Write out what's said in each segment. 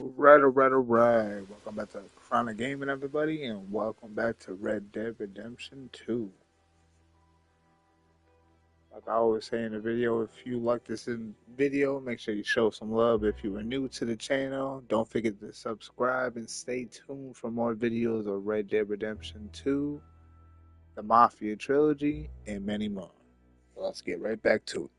Alright. Welcome back to Chronic Gaming, everybody, and welcome back to Red Dead Redemption 2. Like I always say in the video, if you like this video, make sure you show some love. If you are new to the channel, don't forget to subscribe and stay tuned for more videos of Red Dead Redemption 2, the Mafia Trilogy, and many more. So let's get right back to it.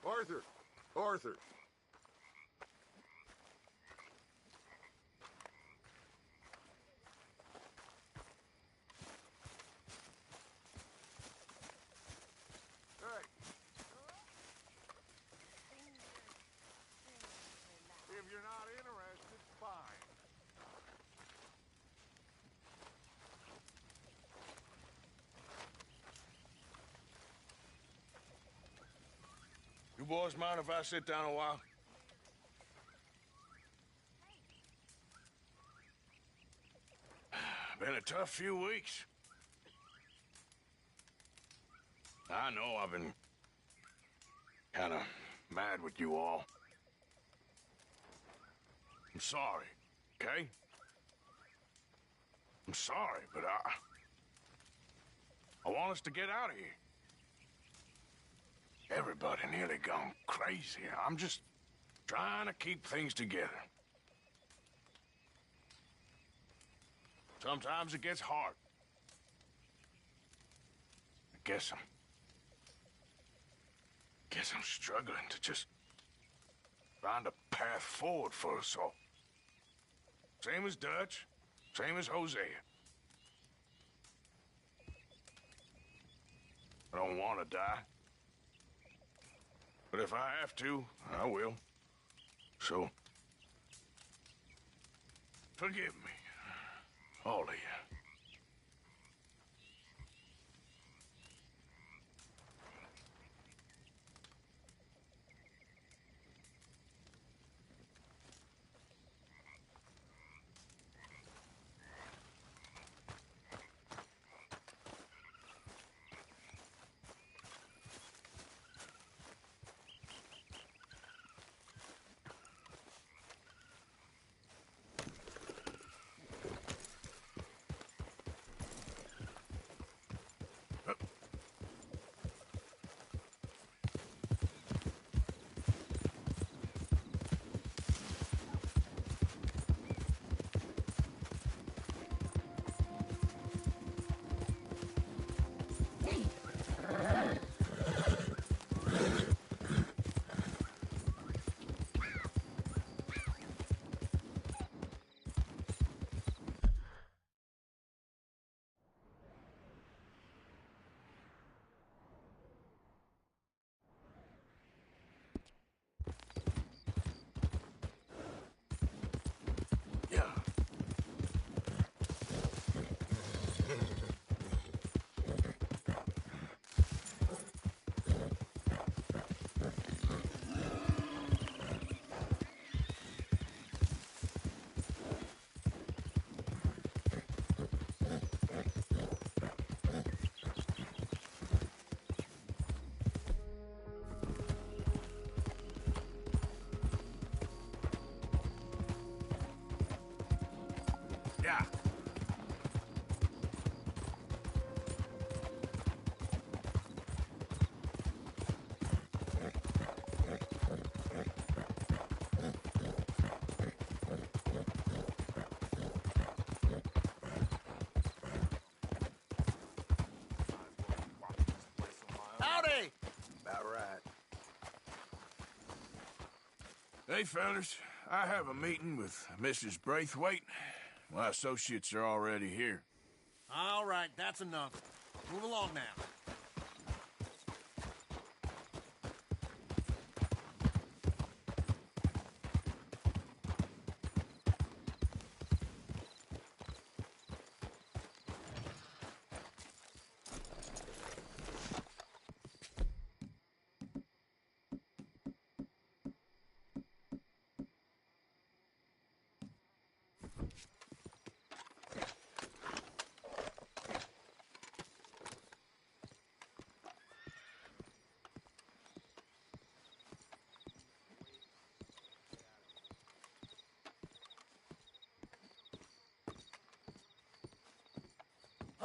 Arthur! Arthur! Hey! If you're not interested, fine. You boys mind if I sit down a while? Been a tough few weeks. I know I've been kinda mad with you all. I'm sorry, okay? I'm sorry, but I want us to get out of here. Everybody nearly gone crazy. I'm just trying to keep things together. Sometimes it gets hard. I guess I'm struggling to just find a path forward for us all. Same as Dutch, same as Hosea. I don't want to die. But if I have to, I will. So, forgive me, all of you. Howdy! About right. Hey, fellas. I have a meeting with Mrs. Braithwaite. My associates are already here. All right, that's enough. Move along now.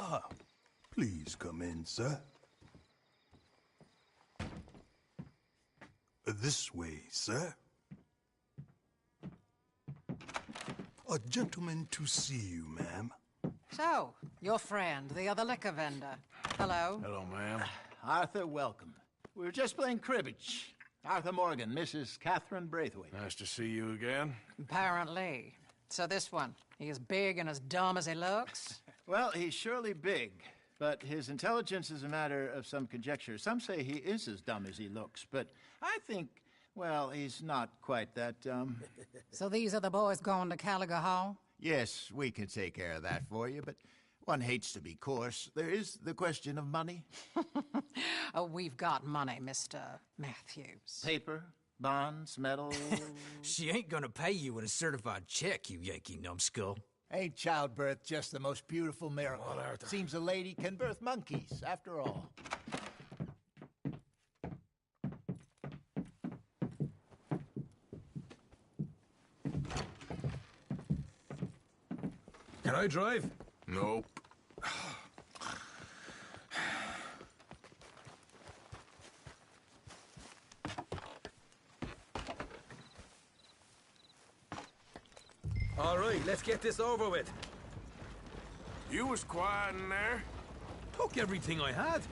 Ah, please come in, sir. This way, sir. A gentleman to see you, ma'am. So, your friend, the other liquor vendor. Hello. Hello, ma'am. Arthur, welcome. We were just playing cribbage. Arthur Morgan, Mrs. Catherine Braithwaite. Nice to see you again. Apparently. So this one, he is big and as dumb as he looks? Well, he's surely big, but his intelligence is a matter of some conjecture. Some say he is as dumb as he looks, but I think, well, he's not quite that dumb. So these are the boys going to Caliga Hall? Yes, we can take care of that for you, but one hates to be coarse. There is the question of money. Oh, we've got money, Mr. Matthews. Paper, bonds, metal. She ain't gonna pay you with a certified check, you Yankee numbskull. Ain't childbirth just the most beautiful miracle? Come on, Arthur. Seems a lady can birth monkeys, after all. Can I drive? Nope. All right, let's get this over with. You was quiet in there. Took everything I had.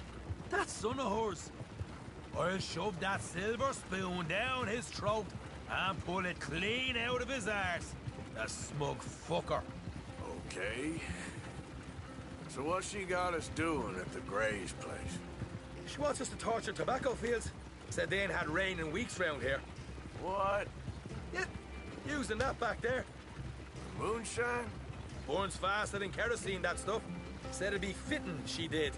That son of hers. I'll shove that silver spoon down his throat and pull it clean out of his arse. The smug fucker. Okay. So what she got us doing at the Gray's place? She wants us to torture tobacco fields. Said they ain't had rain in weeks round here. What? Yeah, using that back there. Moonshine? Burns faster than kerosene, that stuff. Said it'd be fitting, she did.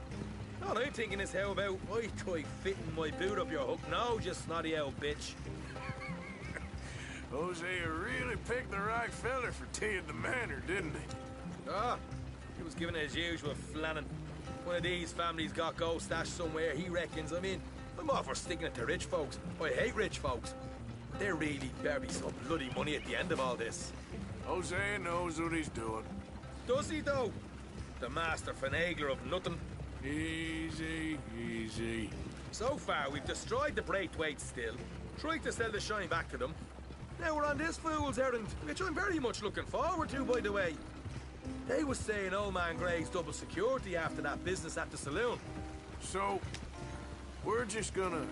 All I'm thinking is how about I try fitting my boot up your hook now, you snotty old bitch. Hosea really picked the right feller for tea at the manor, didn't he? Ah, he was giving it his usual flannin'. One of these families got gold stashed somewhere, he reckons. I mean, I'm all for sticking it to rich folks. I hate rich folks. But there really better be some bloody money at the end of all this. Hosea knows what he's doing. Does he, though? The master finagler of nothing. Easy, easy. So far, we've destroyed the Braithwaites still, tried to sell the shine back to them. Now we're on this fool's errand, which I'm very much looking forward to, by the way. They was saying old man Gray's double security after that business at the saloon. So, we're just gonna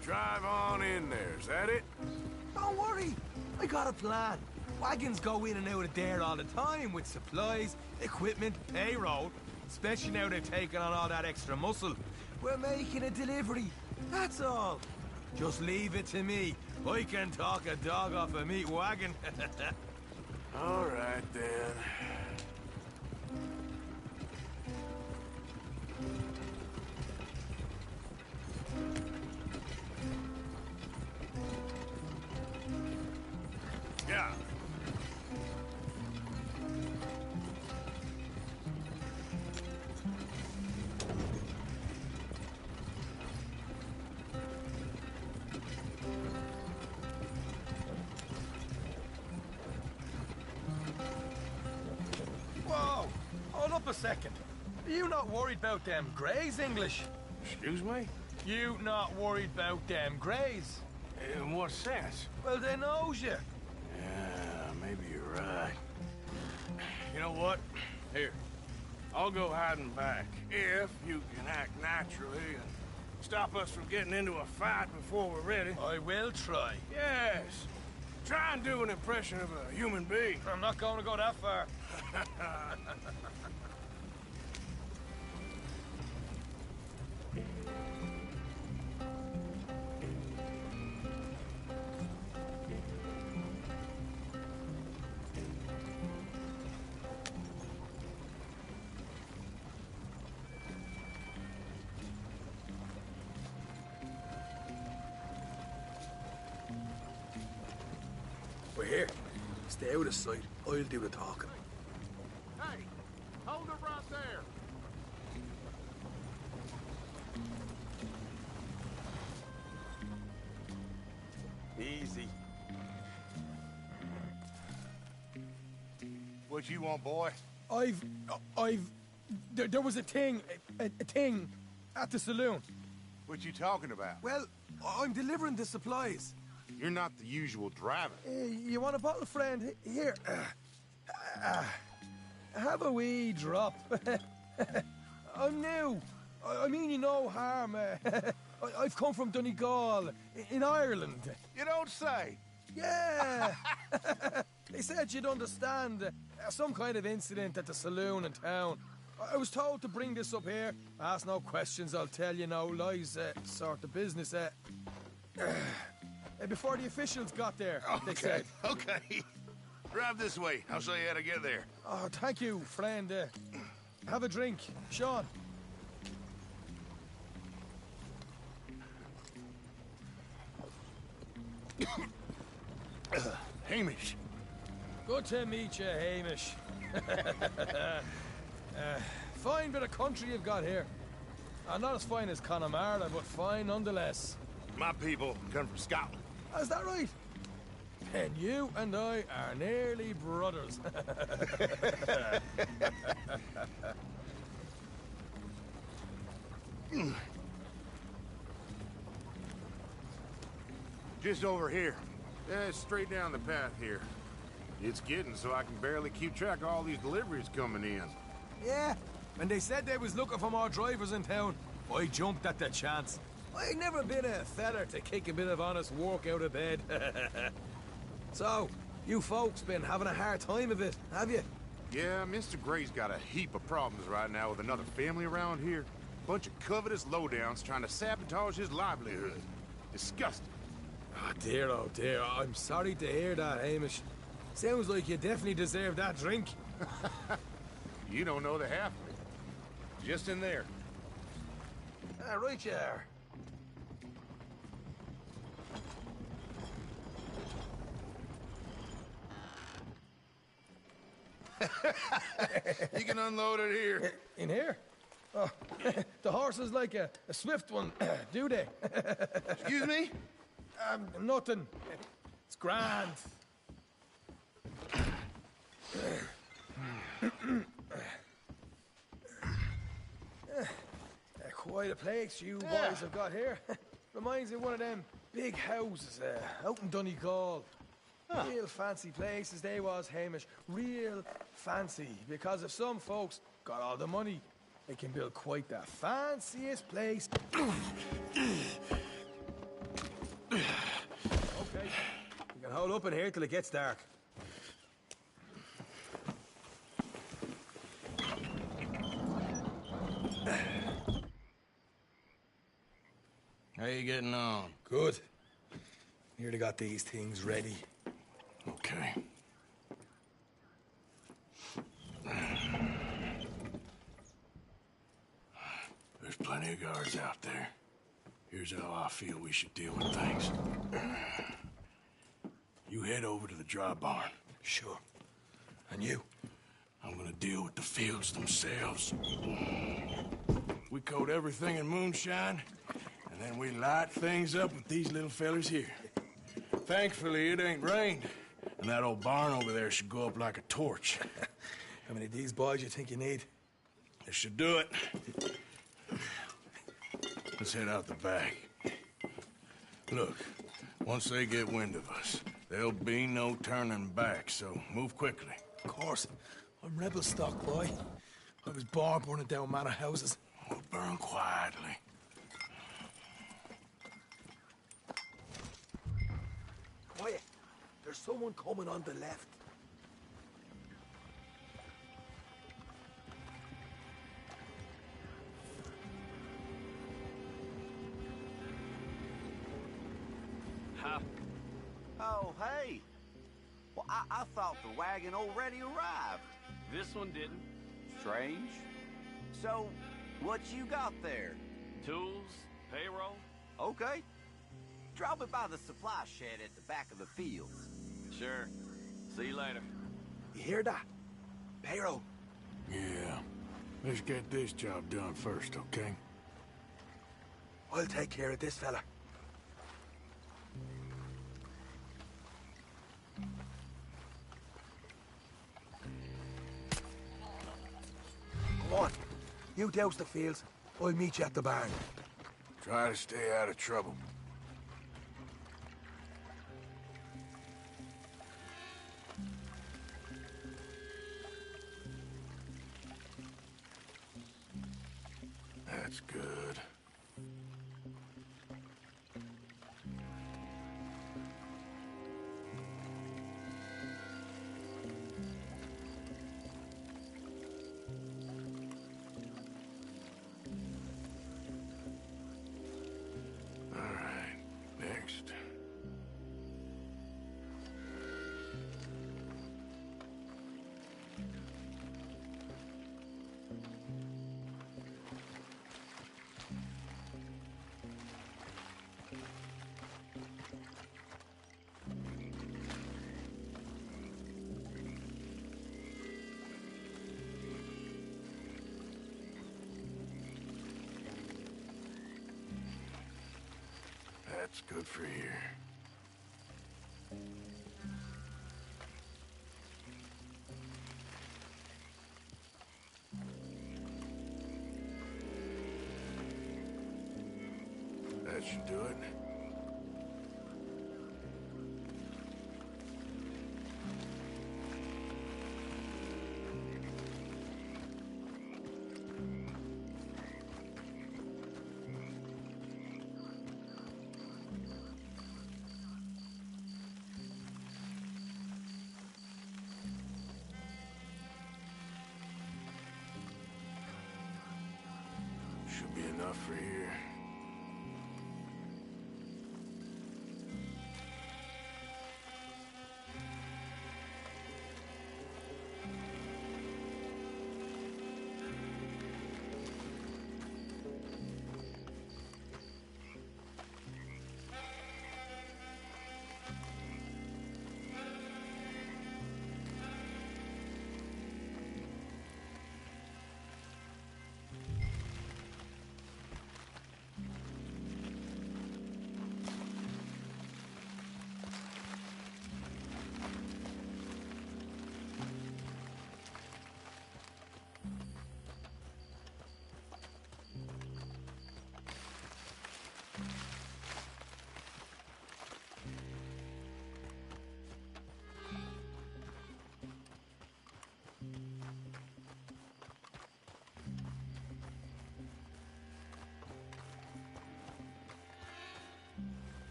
drive on in there, is that it? Don't worry, I got a plan. Wagons go in and out of there all the time with supplies, equipment, payroll. Especially now they've taken on all that extra muscle. We're making a delivery, that's all. Just leave it to me. I can talk a dog off a meat wagon. All right, then. Yeah. Whoa! Hold up a second. Are you not worried about them Greys, English? Excuse me? You not worried about them Greys? In what sense? Well, they knows you. Yeah, maybe you're right. You know what? Here, I'll go hiding back. If you can act naturally and stop us from getting into a fight before we're ready. I will try. Yes. Try and do an impression of a human being. I'm not going to go that far. We're here. Stay out of sight. I'll do the talking. Hey, hold it right there. Easy. What you want, boy? There was a thing at the saloon. What you talking about? Well, I'm delivering the supplies. You're not the usual driver. You want a bottle, friend? Here. Have a wee drop. I'm new. I mean you no harm. I've come from Donegal, in Ireland. You don't say. Yeah. They said you'd understand. Some kind of incident at the saloon in town. I was told to bring this up here. Ask no questions, I'll tell you no lies. Sort of business. Before the officials got there, they said. Okay. Drive this way. I'll show you how to get there. Oh, thank you, friend. Have a drink. Sean. Hamish. Good to meet you, Hamish. Fine bit of country you've got here. Not as fine as Connemara, but fine nonetheless. My people come from Scotland. Is that right? And you and I are nearly brothers. Just over here. Straight down the path here. It's getting so I can barely keep track of all these deliveries coming in. Yeah, when they said they was looking for more drivers in town, I jumped at the chance. I ain't never been a feller to kick a bit of honest work out of bed. So, you folks been having a hard time of it, have you? Yeah, Mr. Gray's got a heap of problems right now with another family around here. Bunch of covetous lowdowns trying to sabotage his livelihood. Disgusting. Oh dear, I'm sorry to hear that, Hamish. Sounds like you definitely deserve that drink. You don't know the half of it. Just in there. Right you are. You can unload it here. In here? Oh, the horse is like a swift one, do they? Excuse me? Nothing. It's grand. Quite a place you boys have got here. Reminds me of one of them big houses out in Donegal. Real fancy places they was, Hamish. Real fancy. Because if some folks got all the money, they can build quite the fanciest place. Okay. You can hold up in here till it gets dark. How you getting on? Good. Nearly got these things ready. Okay. There's plenty of guards out there. Here's how I feel we should deal with things. You head over to the dry barn. Sure. And you? I'm gonna deal with the fields themselves. We coat everything in moonshine, and then we light things up with these little fellers here. Thankfully, it ain't rained, and that old barn over there should go up like a torch. How many of these boys you think you need? This should do it. Let's head out the back. Look, once they get wind of us, there'll be no turning back, so move quickly. Of course. I'm rebel stock, boy. I was born burning down manor houses. We'll burn quietly. quiet. There's someone coming on the left. Huh? Oh, hey. Well, I thought the wagon already arrived. This one didn't. Strange. So, what you got there? Tools, payroll. Okay. Drop it by the supply shed at the back of the fields. Sure. See you later. You hear that? Payroll. Yeah. Let's get this job done first, okay? I'll take care of this fella. Come on. You douse the fields. I'll meet you at the barn. Try to stay out of trouble. That's good. All right, next. That's good for here. That should do it. Should be enough for here.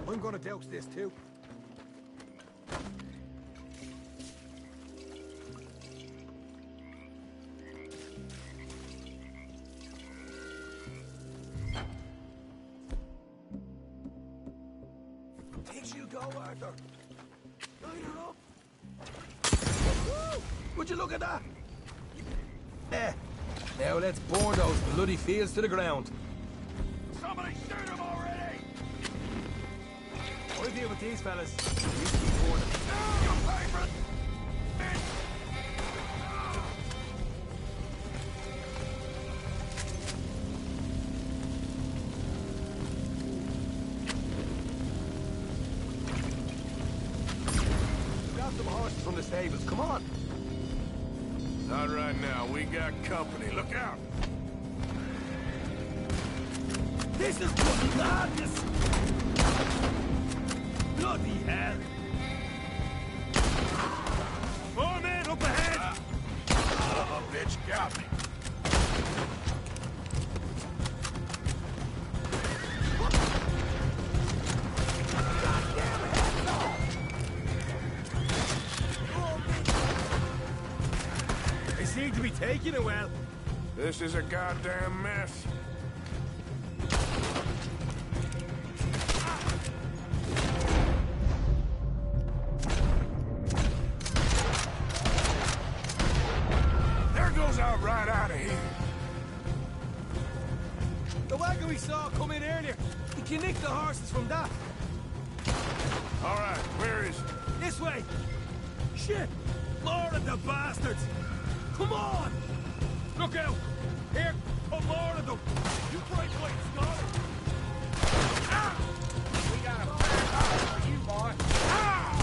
I'm gonna douse this too. Think she'll go, Arthur? Line her up. Woo! Would you look at that? There. Now let's burn those bloody fields to the ground. Somebody shoot him already! I'll deal with these fellas. You keep burning. Your favorite! Grab some horses from the stables. Come on. Not right now. We got company. Look out! This is bloody madness! Bloody hell! More men up ahead! Oh, bitch got me. They seem to be taking it well. This is a goddamn mess. There goes our right out of here. The wagon we saw come in earlier. You can nick the horses from that. All right, where is it? This way. Shit! More of the bastards! Come on! Look out! Here come more of them! You break away, Scarlet! Ah! We got a fire for you, boy! Ah!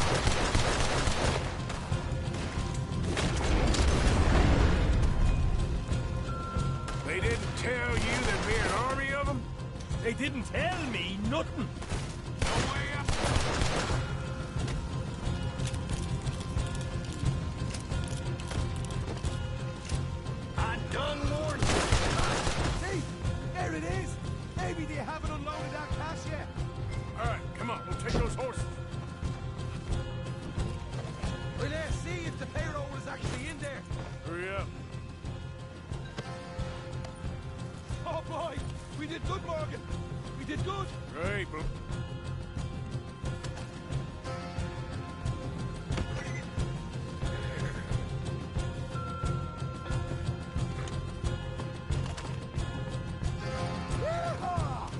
They didn't tell you there'd be an army of them? They didn't tell me nothing! No way up. I done warned you! See? There it is! Maybe they haven't unloaded that cash yet! All right, come on, we'll take those horses. Well, let's see if the payroll is actually in there! Hurry up. Oh boy! We did good, Morgan! We did good! Great, but Yeehaw!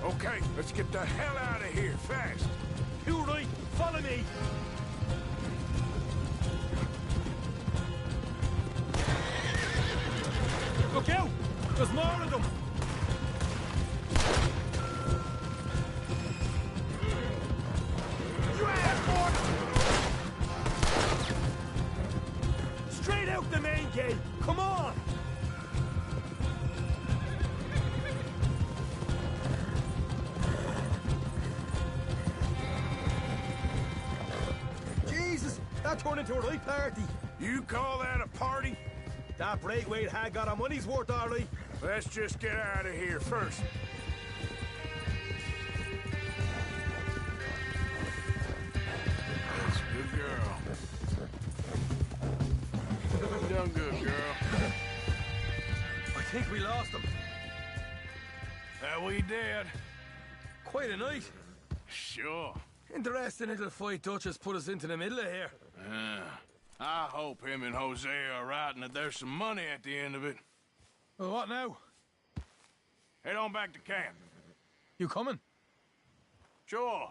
okay, let's get the hell out of here, fast. You right! Follow me! Look out! There's more of them! You ass straight out the main gate! Come on! Jesus! That turned into a right party! You call that a party? That Braithwaite had got our money's worth, all right. Let's just get out of here first. That's a good girl. You done good, girl. I think we lost them. That we did. Quite a night. Sure. Interesting little fight Duchess put us into the middle of here. I hope him and Jose are right and that there's some money at the end of it. Well, what now? Head on back to camp. You coming? Sure.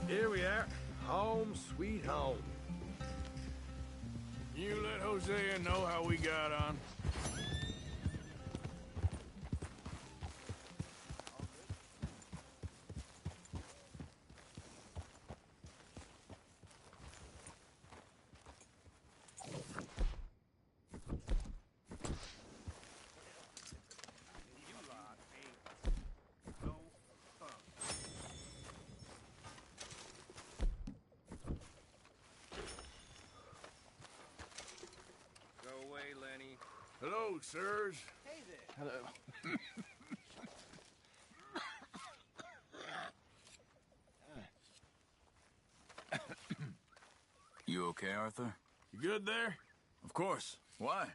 Here we are. Home sweet home. You let Hosea know how we got on. Hello, sirs. Hey there. Hello. You okay, Arthur? You good there? Of course. Why?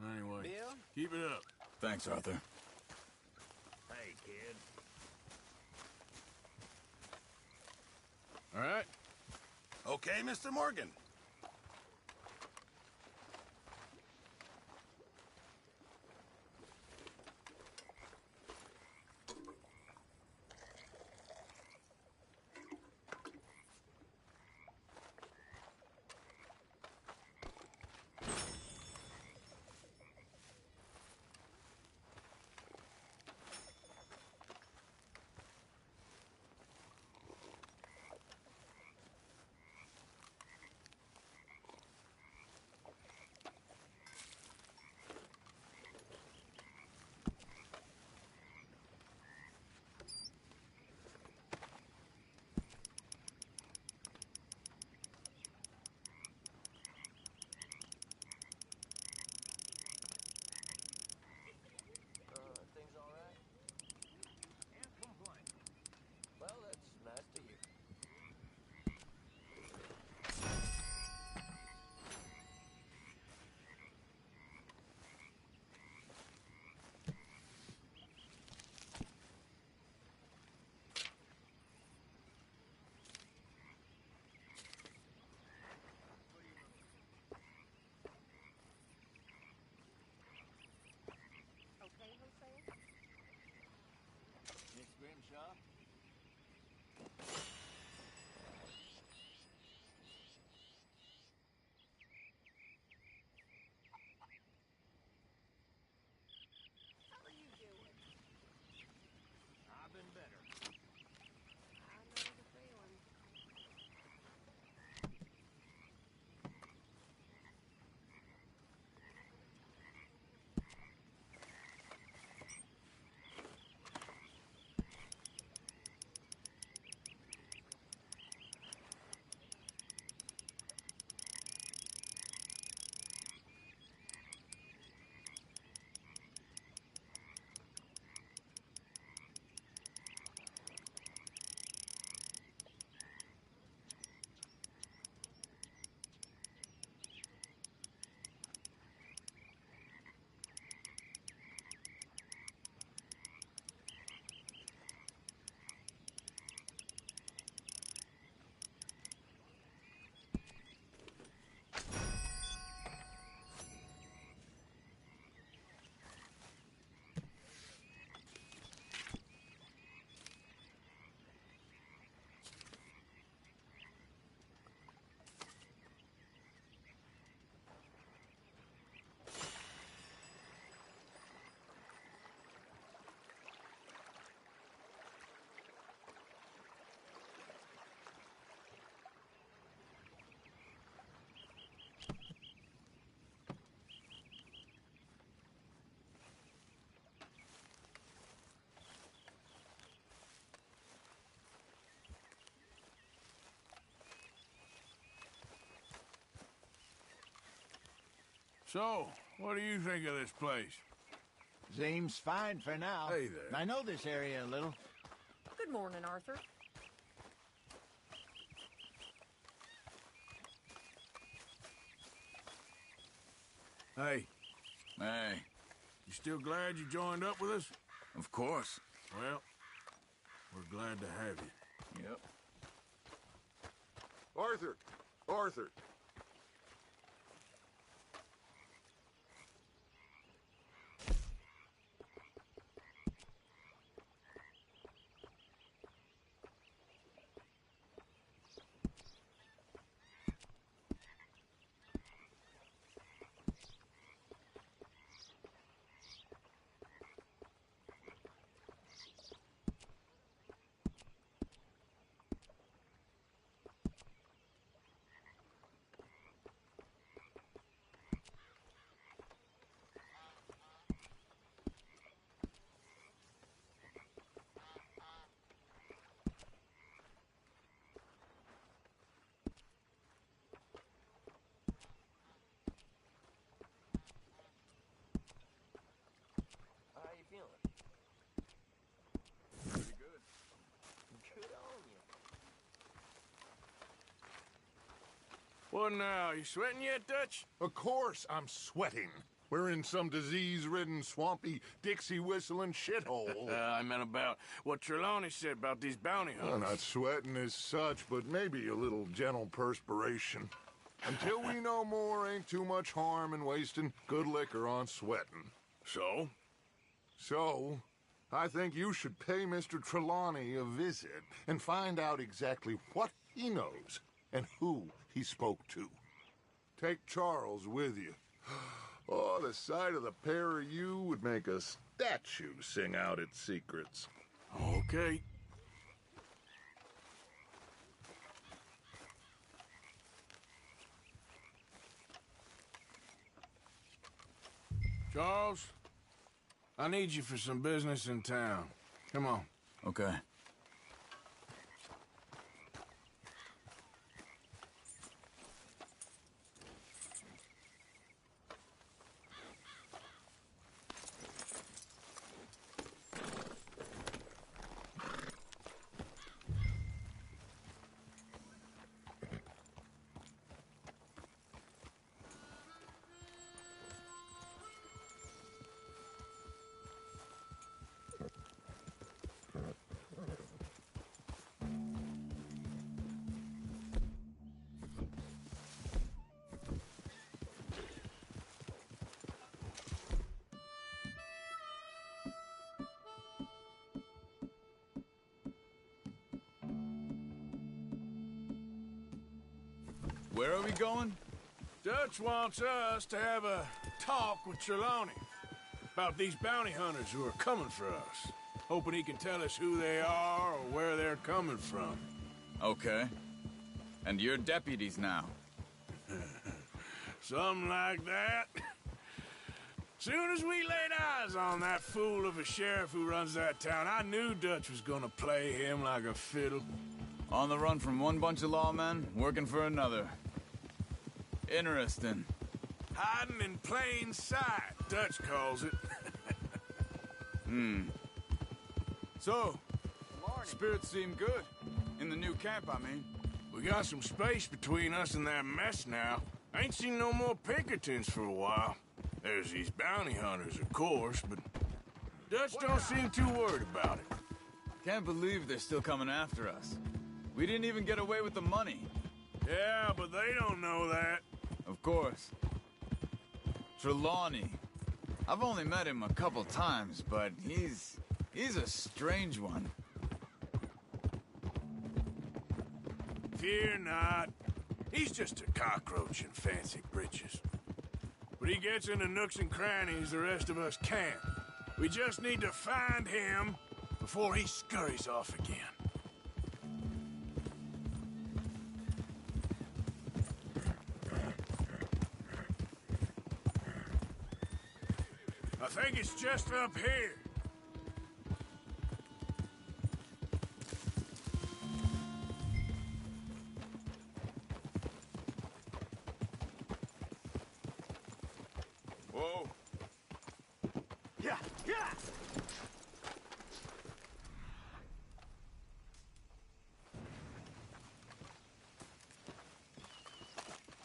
Anyway, Bill? keep it up. Thanks, Arthur. Hey, kid. All right? Okay, Mr. Morgan. Shaw. How are you doing? I've been better. I know the feeling. So, what do you think of this place? Seems fine for now. Hey there. I know this area a little. Good morning, Arthur. Hey, Hey, you still glad you joined up with us? of course. Well, we're glad to have you. Yep. Arthur! Arthur! How you feeling? Pretty good. Good on you. What now? You sweating yet, Dutch? Of course I'm sweating. We're in some disease-ridden, swampy, Dixie-whistling shithole. I meant about what Trelawney said about these bounty Well, hunters. not sweating as such, but maybe a little gentle perspiration. Until we know more, ain't too much harm in wasting good liquor on sweating. So? So, I think you should pay Mr. Trelawney a visit and find out exactly what he knows and who he spoke to. Take Charles with you. Oh, the sight of the pair of you would make a statue sing out its secrets. Okay. Charles, I need you for some business in town. Come on. Okay. Where are we going? Dutch wants us to have a talk with Trelawney about these bounty hunters who are coming for us. Hoping he can tell us who they are or where they're coming from. Okay. And you're deputies now. Something like that. Soon as we laid eyes on that fool of a sheriff who runs that town, I knew Dutch was gonna play him like a fiddle. On the run from one bunch of lawmen, working for another. Interesting. Hiding in plain sight, Dutch calls it. So, spirits seem good. In the new camp, I mean. We got some space between us and that mess now. Ain't seen no more Pinkertons for a while. There's these bounty hunters, of course, but Dutch don't seem too worried about it. Can't believe they're still coming after us. We didn't even get away with the money. Yeah, but they don't know that. Of course. Trelawney. I've only met him a couple times, but he's a strange one. Fear not. He's just a cockroach in fancy breeches. But he gets into nooks and crannies the rest of us can't. We just need to find him before he scurries off again. I think it's just up here. Whoa. Yeah, yeah!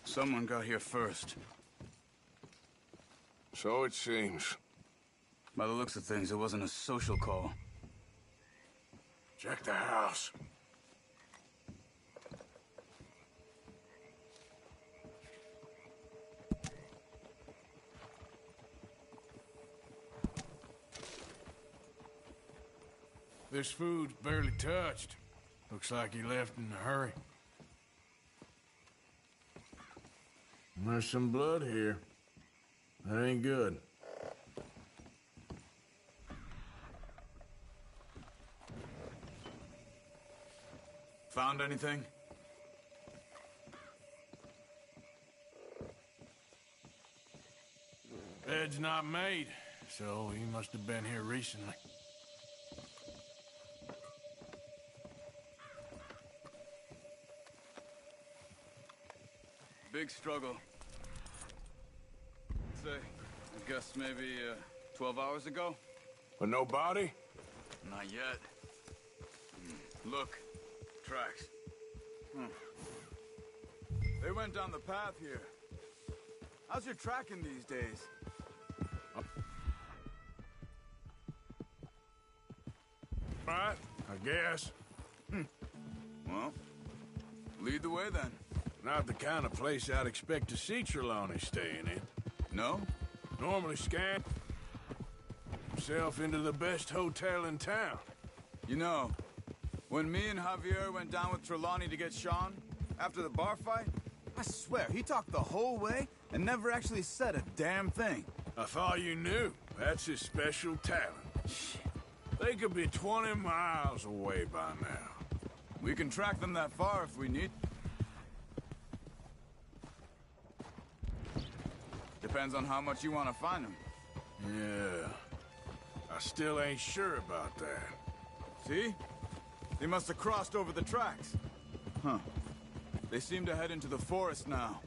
Someone got here first. So it seems. By the looks of things, it wasn't a social call. Check the house. This food's barely touched. Looks like he left in a hurry. There's some blood here. That ain't good. Found anything? Bed's not made, so he must have been here recently. Big struggle. Say, I guess maybe 12 hours ago? But no body? Not yet. Look, tracks. They went down the path here. How's your tracking these days? Right, I guess. Well, lead the way then. Not the kind of place I'd expect to see Trelawney staying in. No? Normally scan himself into the best hotel in town. You know, when me and Javier went down with Trelawney to get Sean, after the bar fight, I swear, he talked the whole way and never actually said a damn thing. I thought you knew. That's his special talent. They could be 20 miles away by now. We can track them that far if we need. Depends on how much you want to find them. Yeah. I still ain't sure about that. See? They must have crossed over the tracks. Huh. They seem to head into the forest now.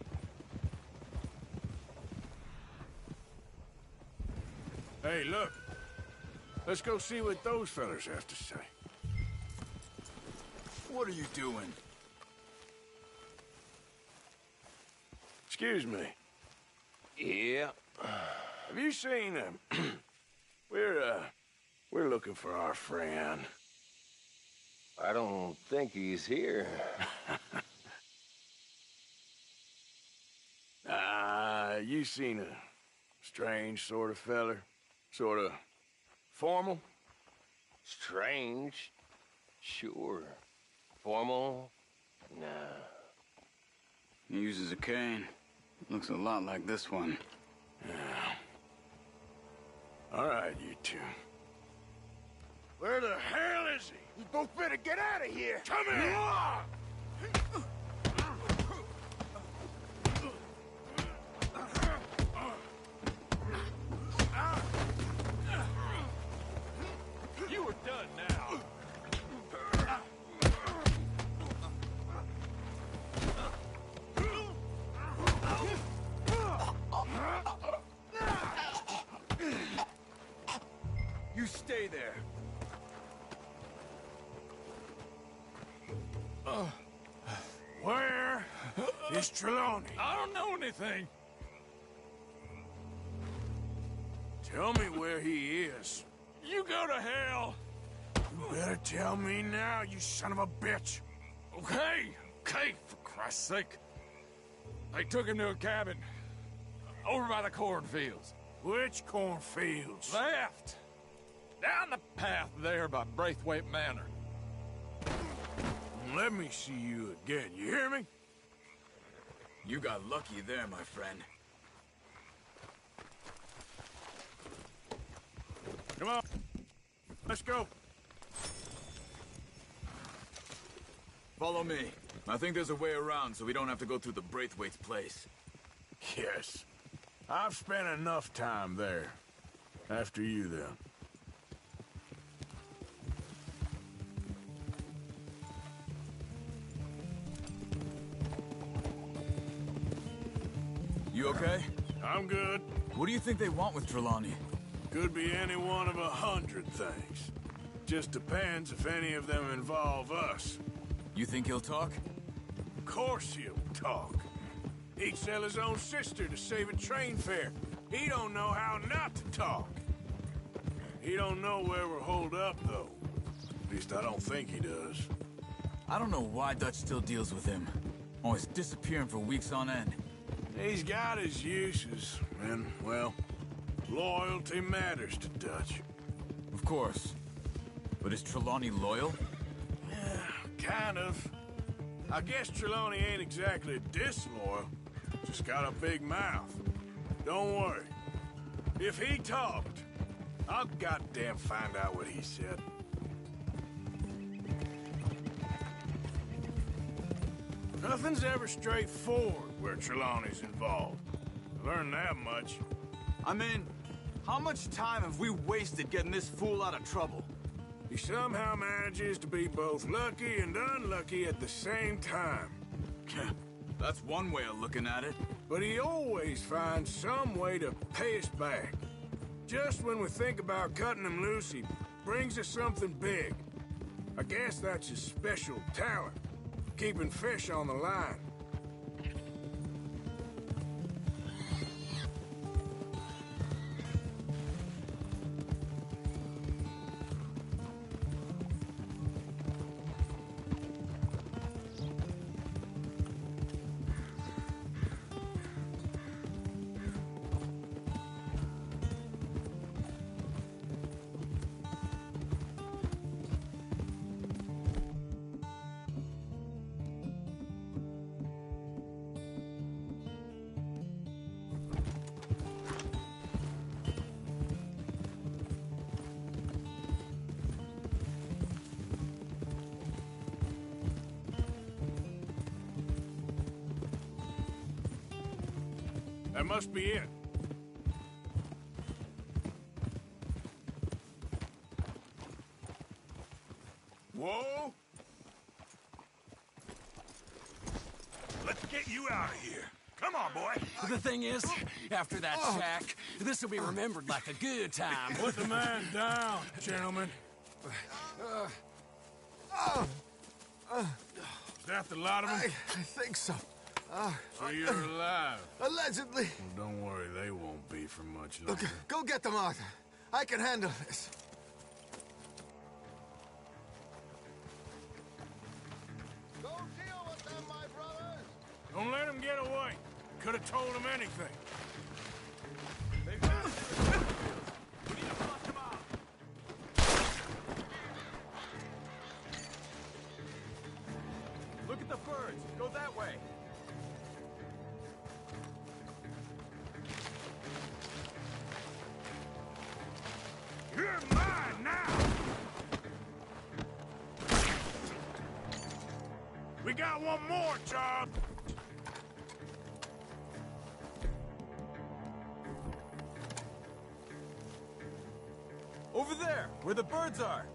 Hey, look. Let's go see what those fellas have to say. What are you doing? Excuse me. Yeah. Have you seen him? We're looking for our friend. I don't think he's here. You seen a strange sort of feller? Sort of formal? Strange? Sure. Formal? Nah. He uses a cane. Looks a lot like this one. Yeah. All right, you two. Where the hell is he? You both better get out of here! Come here! You are done now. You stay there. Where is Trelawney? I don't know anything. Tell me where he is. You go to hell. You better tell me now, you son of a bitch. Okay, for Christ's sake. They took him to a cabin over by the cornfields. Which cornfields? Left. Down the path there by Braithwaite Manor. Let me see you again, you hear me? You got lucky there, my friend. Come on, let's go. Follow me. I think there's a way around so we don't have to go through the Braithwaite's place. Yes. I've spent enough time there. After you, then. You okay? I'm good. What do you think they want with Trelawney? Could be any one of 100 things. Just depends if any of them involve us. You think he'll talk? Of course he'll talk. He'd sell his own sister to save a train fare. He don't know how not to talk. He don't know where we're holed up, though. At least I don't think he does. I don't know why Dutch still deals with him. Always disappearing for weeks on end. He's got his uses, and, well, loyalty matters to Dutch. Of course. But is Trelawney loyal? Yeah, kind of. I guess Trelawney ain't exactly disloyal. Just got a big mouth. Don't worry. If he talked, I'll goddamn find out what he said. Nothing's ever straightforward where Trelawney's involved. Learned that much. I mean, how much time have we wasted getting this fool out of trouble? He somehow manages to be both lucky and unlucky at the same time. That's one way of looking at it. But he always finds some way to pay us back. Just when we think about cutting him loose, he brings us something big. I guess that's his special talent, keeping fish on the line. That must be it. Whoa! Let's get you out of here. Come on, boy. The thing is, after that shack, this will be remembered like a good time. Put the man down, gentlemen. Is that the lot of them? I think so. So you're alive? Allegedly. Well, don't worry, they won't be for much longer. Look, go get them, Arthur. I can handle this. Go deal with them, my brothers! Don't let them get away. Could have told them anything. Look at the birds. Go that way. got one more, Charles. Over there, where the birds are.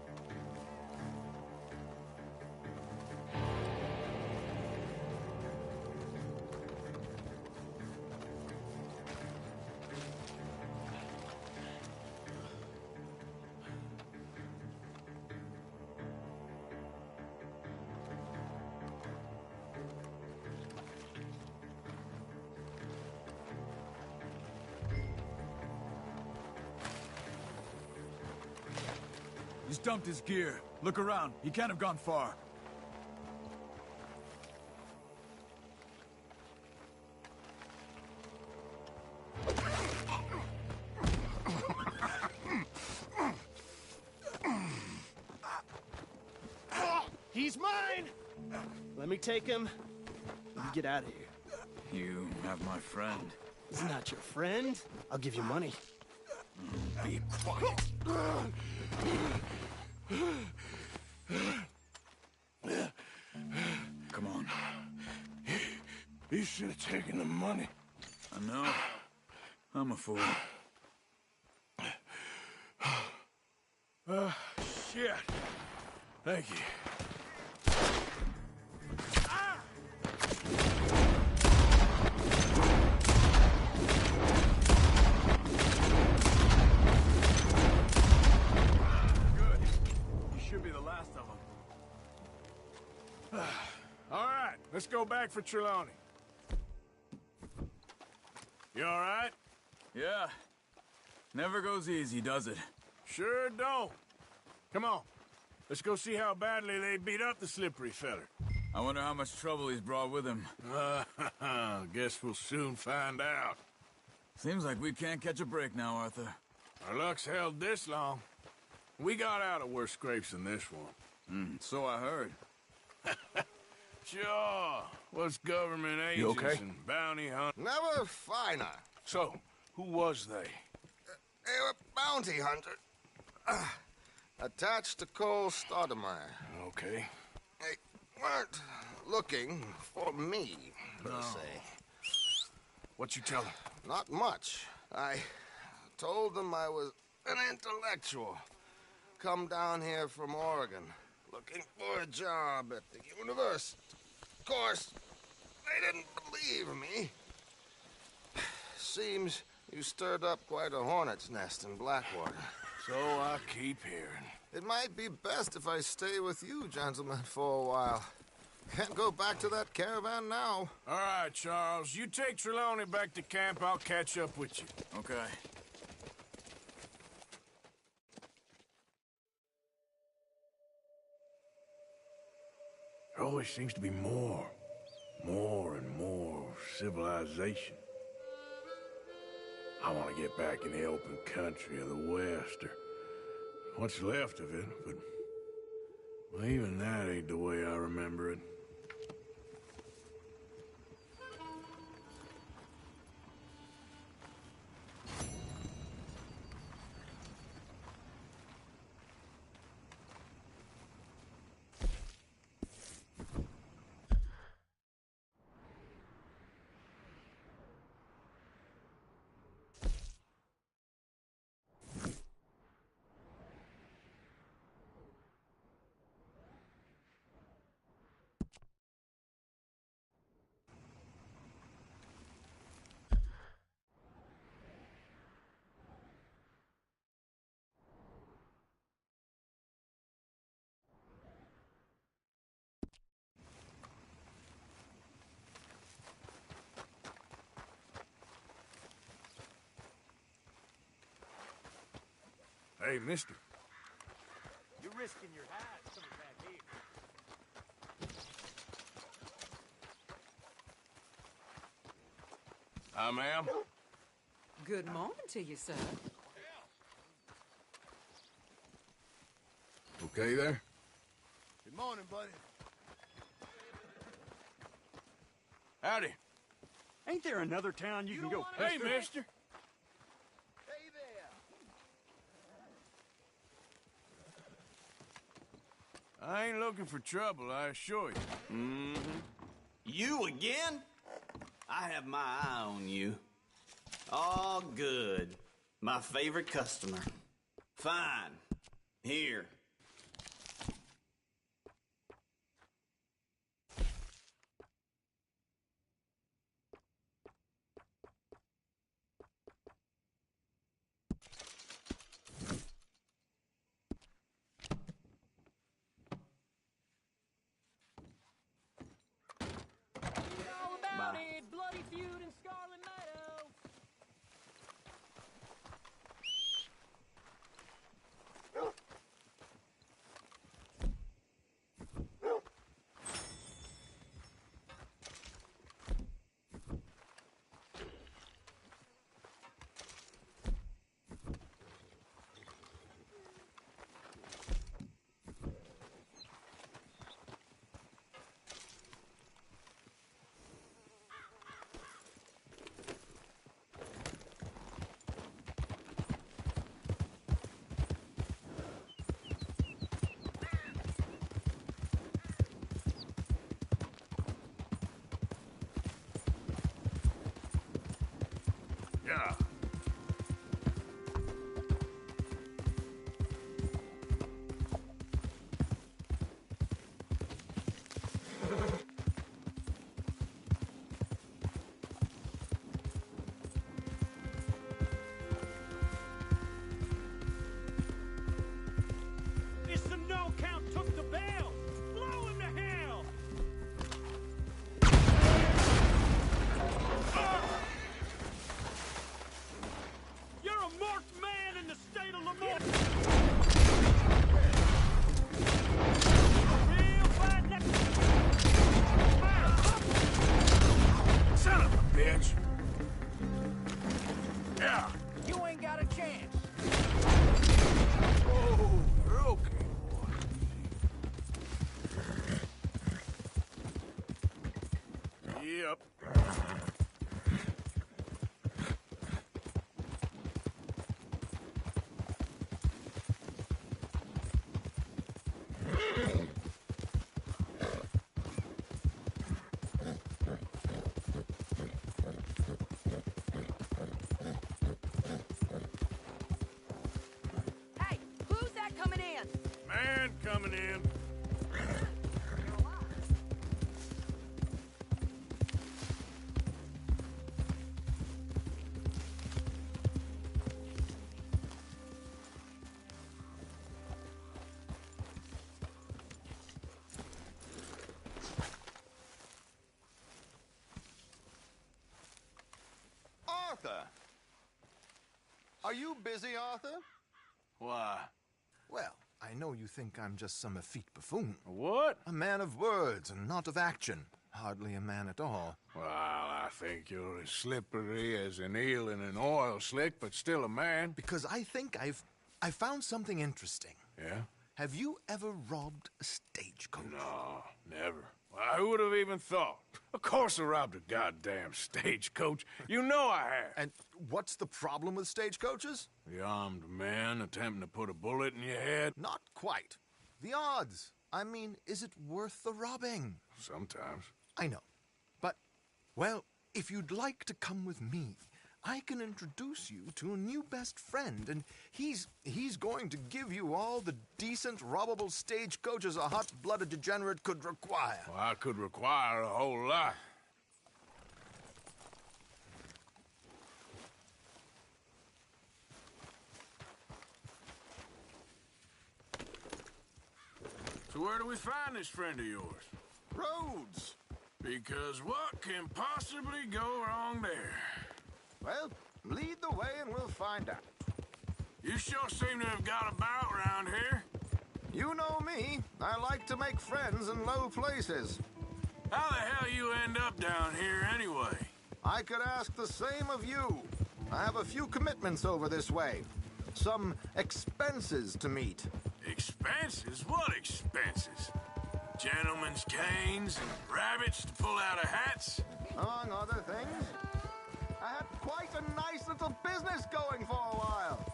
He's dumped his gear. Look around. He can't have gone far. He's mine! Let me take him. Let me get out of here. You have my friend. He's not your friend. I'll give you money. Be quiet. Come on. You should have taken the money. I know. I'm a fool. Shit. Thank you. All right, let's go back for Trelawney. You all right? Yeah. Never goes easy, does it? Sure don't. Come on. Let's go see how badly they beat up the slippery feller. I wonder how much trouble he's brought with him. Guess we'll soon find out. Seems like we can't catch a break now, Arthur. Our luck's held this long. We got out of worse scrapes than this one. So I heard. Sure. What's government agents You okay? and bounty hunters? Never finer. So, who was they? They were bounty hunter. Attached to Cole Stoudemire. Okay. They weren't looking for me, per se. What you tell them? Not much. I told them I was an intellectual. Come down here from Oregon, looking for a job at the university. Of course, they didn't believe me. Seems you stirred up quite a hornet's nest in Blackwater. So I keep hearing. It might be best if I stay with you, gentlemen, for a while. Can't go back to that caravan now. All right, Charles. You take Trelawney back to camp. I'll catch up with you. Okay. There always seems to be more and more civilization. I want to get back in the open country of the West, or what's left of it, but well, even that ain't the way I remember it. Hey, mister. You're risking your hide coming back here. Hi, ma'am. Good morning to you, sir. Okay there? Good morning, buddy. Howdy. Ain't there another town you can go Hey, pester? mister. Hey there. I ain't looking for trouble, I assure you. Mm-hmm. You again? I have my eye on you. All good. My favorite customer. Fine. Here. All about it. Bloody feud in Scarlet Meadow. Yeah. It's some no-count took the bail. Blow him to hell. You're a marked man in the state of Lamont. Real bad Son of a bitch! Yeah. You ain't got a chance. Oh, you're okay, boy. Yep. Hey, who's that coming in? Man coming in. Arthur! Are you busy, Arthur? Why? Well, I know you think I'm just some effete buffoon. What? A man of words and not of action. Hardly a man at all. Well, I think you're as slippery as an eel in an oil slick, but still a man. Because I think I found something interesting. Yeah? Have you ever robbed a stagecoach? No, never. Well, who would have even thought? Of course I robbed a goddamn stagecoach. You know I have. And what's the problem with stagecoaches? The armed man attempting to put a bullet in your head? Not quite. The odds. I mean, is it worth the robbing? Sometimes. I know. But, well, if you'd like to come with me, I can introduce you to a new best friend, and he's going to give you all the decent, robbable stagecoaches a hot-blooded degenerate could require. Well, I could require a whole lot. So where do we find this friend of yours? Roads. Because what can possibly go wrong there? Well, lead the way and we'll find out. You sure seem to have got about around here. You know me. I like to make friends in low places. How the hell you end up down here anyway? I could ask the same of you. I have a few commitments over this way. Some expenses to meet. Expenses? What expenses? Gentlemen's canes and rabbits to pull out of hats? Among other things. I had quite a nice little business going for a while.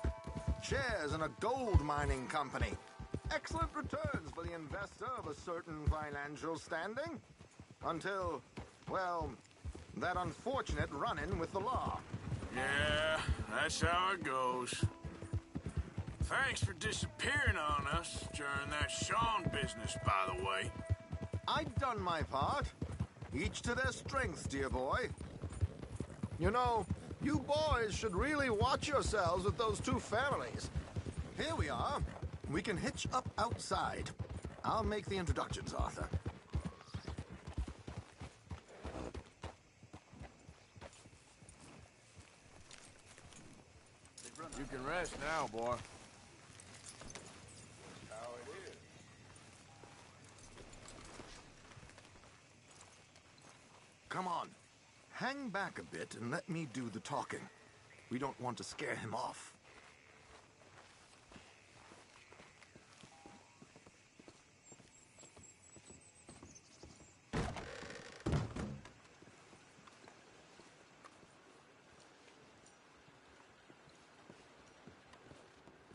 Shares in a gold mining company. excellent returns for the investor of a certain financial standing. Until, well, that unfortunate run-in with the law. Yeah, that's how it goes. Thanks for disappearing on us during that Sean business, by the way. I've done my part. Each to their strengths, dear boy. You know, you boys should really watch yourselves with those two families. Here we are. We can hitch up outside. I'll make the introductions, Arthur. You can rest now, boy. Come on. Hang back a bit and let me do the talking. We don't want to scare him off.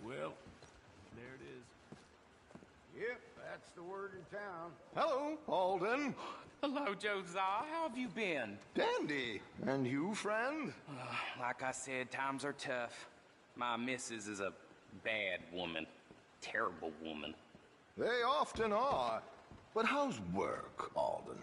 Well, there it is. Yep, that's the word in town. Hello, Alden. Hello, Josiah. How have you been? Dandy. And you, friend? Like I said, times are tough. My missus is a bad woman. Terrible woman. They often are. But how's work, Alden?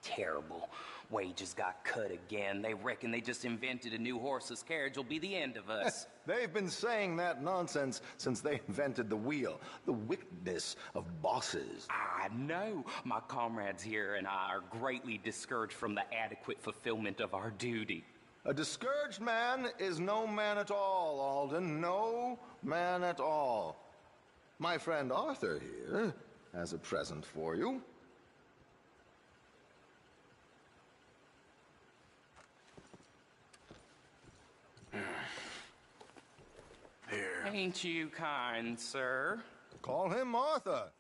Terrible. Wages got cut again. They reckon they just invented a new horseless carriage will be the end of us. They've been saying that nonsense since they invented the wheel. The wickedness of bosses. I know. My comrades here and I are greatly discouraged from the adequate fulfillment of our duty. A discouraged man is no man at all, Alden. No man at all. My friend Arthur here has a present for you. Here. Ain't you kind, sir? Call him Arthur.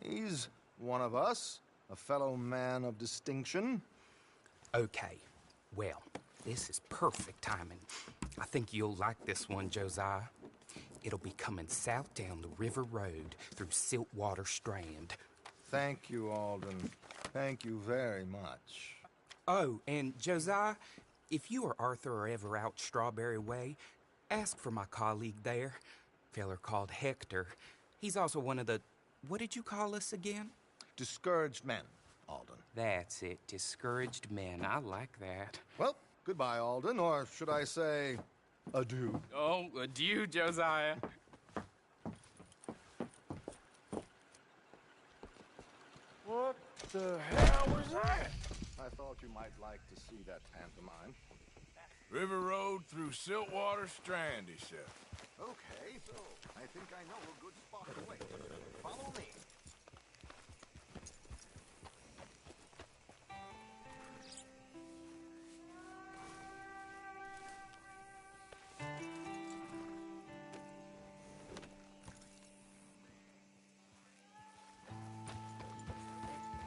He's one of us, a fellow man of distinction. Okay. Well, this is perfect timing. I think you'll like this one, Josiah. It'll be coming south down the river road through Siltwater Strand. Thank you, Alden. Thank you very much. Oh, and Josiah, if you or Arthur are ever out Strawberry Way, ask for my colleague there, feller called Hector. He's also one of the... What did you call us again? Discouraged men, Alden. That's it, discouraged men. I like that. Well, goodbye, Alden, or should I say, adieu. Oh, adieu, Josiah. What the hell was that? I thought you might like to see that pantomime. River Road through Siltwater Strand, he said. Okay, so I think I know a good spot to wait. Follow me.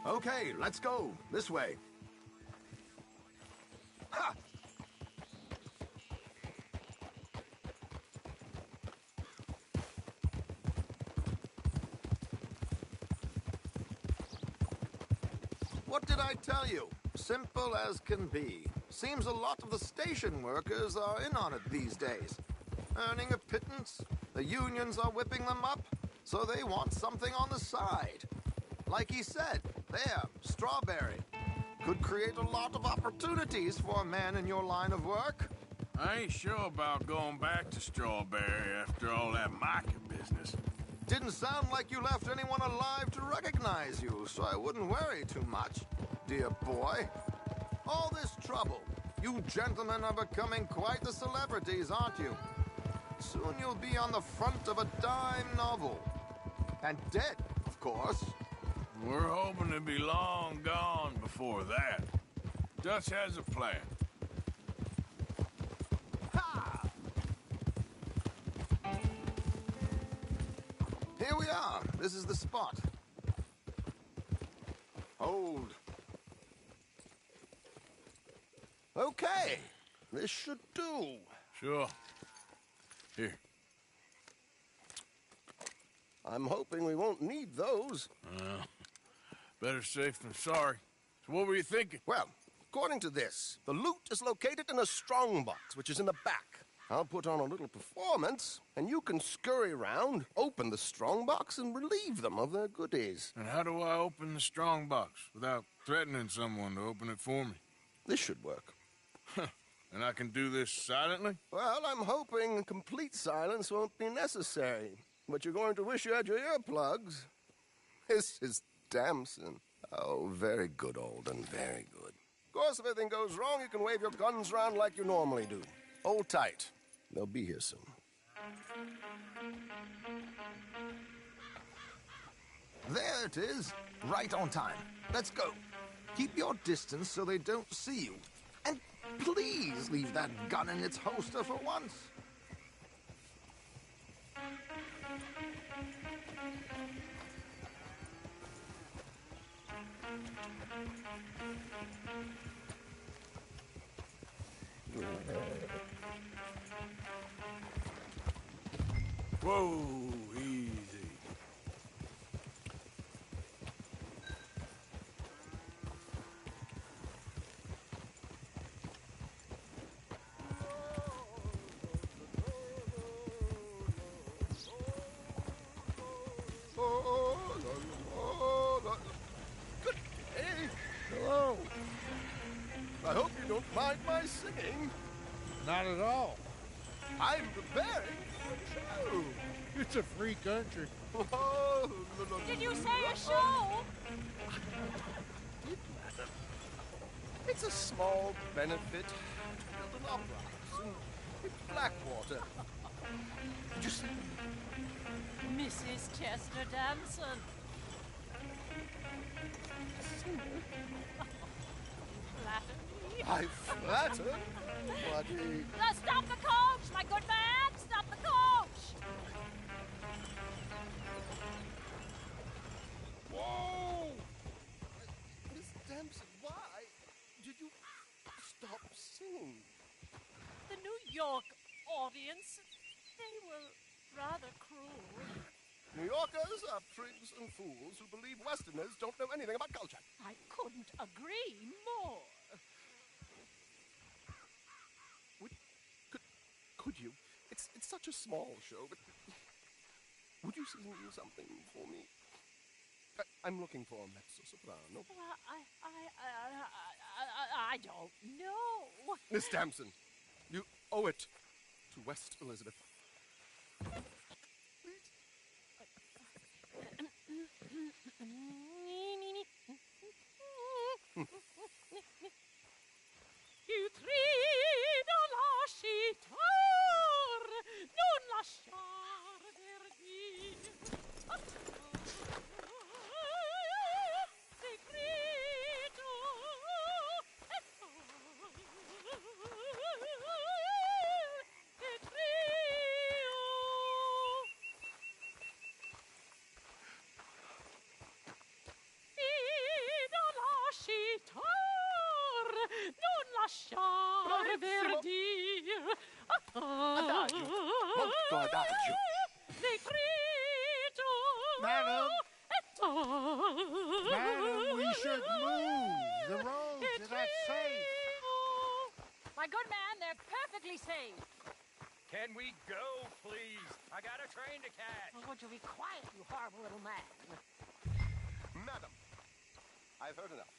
Okay, let's go. This way. Ha! What did I tell you? Simple as can be. Seems a lot of the station workers are in on it these days. Earning a pittance, the unions are whipping them up, so they want something on the side. Like he said, there, Strawberry. Could create a lot of opportunities for a man in your line of work. I ain't sure about going back to Strawberry after all that Micah business. Didn't sound like you left anyone alive to recognize you, so I wouldn't worry too much, dear boy. All this trouble. You gentlemen are becoming quite the celebrities, aren't you? Soon you'll be on the front of a dime novel. And dead, of course. We're hoping to be long gone before that. Dutch has a plan. Ha! Here we are. This is the spot. Hold. Okay. This should do. Sure. Here. I'm hoping we won't need those. Better safe than sorry. So what were you thinking? Well, according to this, the loot is located in a strongbox, which is in the back. I'll put on a little performance, and you can scurry around, open the strongbox, and relieve them of their goodies. And how do I open the strongbox without threatening someone to open it for me? This should work. And I can do this silently? Well, I'm hoping complete silence won't be necessary. But you're going to wish you had your earplugs. This is Damson. Oh, very good, Alden, very good. Of course, if anything goes wrong, you can wave your guns around like you normally do. Hold tight. They'll be here soon. There it is. Right on time. Let's go. Keep your distance so they don't see you. And please leave that gun in its holster for once. Whoa, easy. Good day. Hello. I hope you don't mind my singing. Not at all. I'm preparing for a show. It's a free country. Oh, Did you say a show? It matter. It's a small benefit to build an opera house in Blackwater. Did you see? Mrs. Chester Damson. Flatter me. I flatter? Bloody... Stop the coach, my good man! Stop the coach! Whoa! Miss Damson, why did you stop singing? The New York audience, they were rather cruel. New Yorkers are prigs and fools who believe Westerners don't know anything about culture. I couldn't agree more. Could you? It's such a small show, but would you sing something for me? I'm looking for a mezzo-soprano. Well, I don't know. Miss Damson, you owe it to West Elizabeth. Io trido lascitar, non lasciar verdir. Segreto e trio. Trido lascitar, non lasciar verdir. Adagio, molto adagio. Decreto. Madam, we should move. The roads are not safe. My good man, they're perfectly safe. Can we go, please? I got a train to catch. Oh, would you be quiet, you horrible little man? Madam, I've heard enough.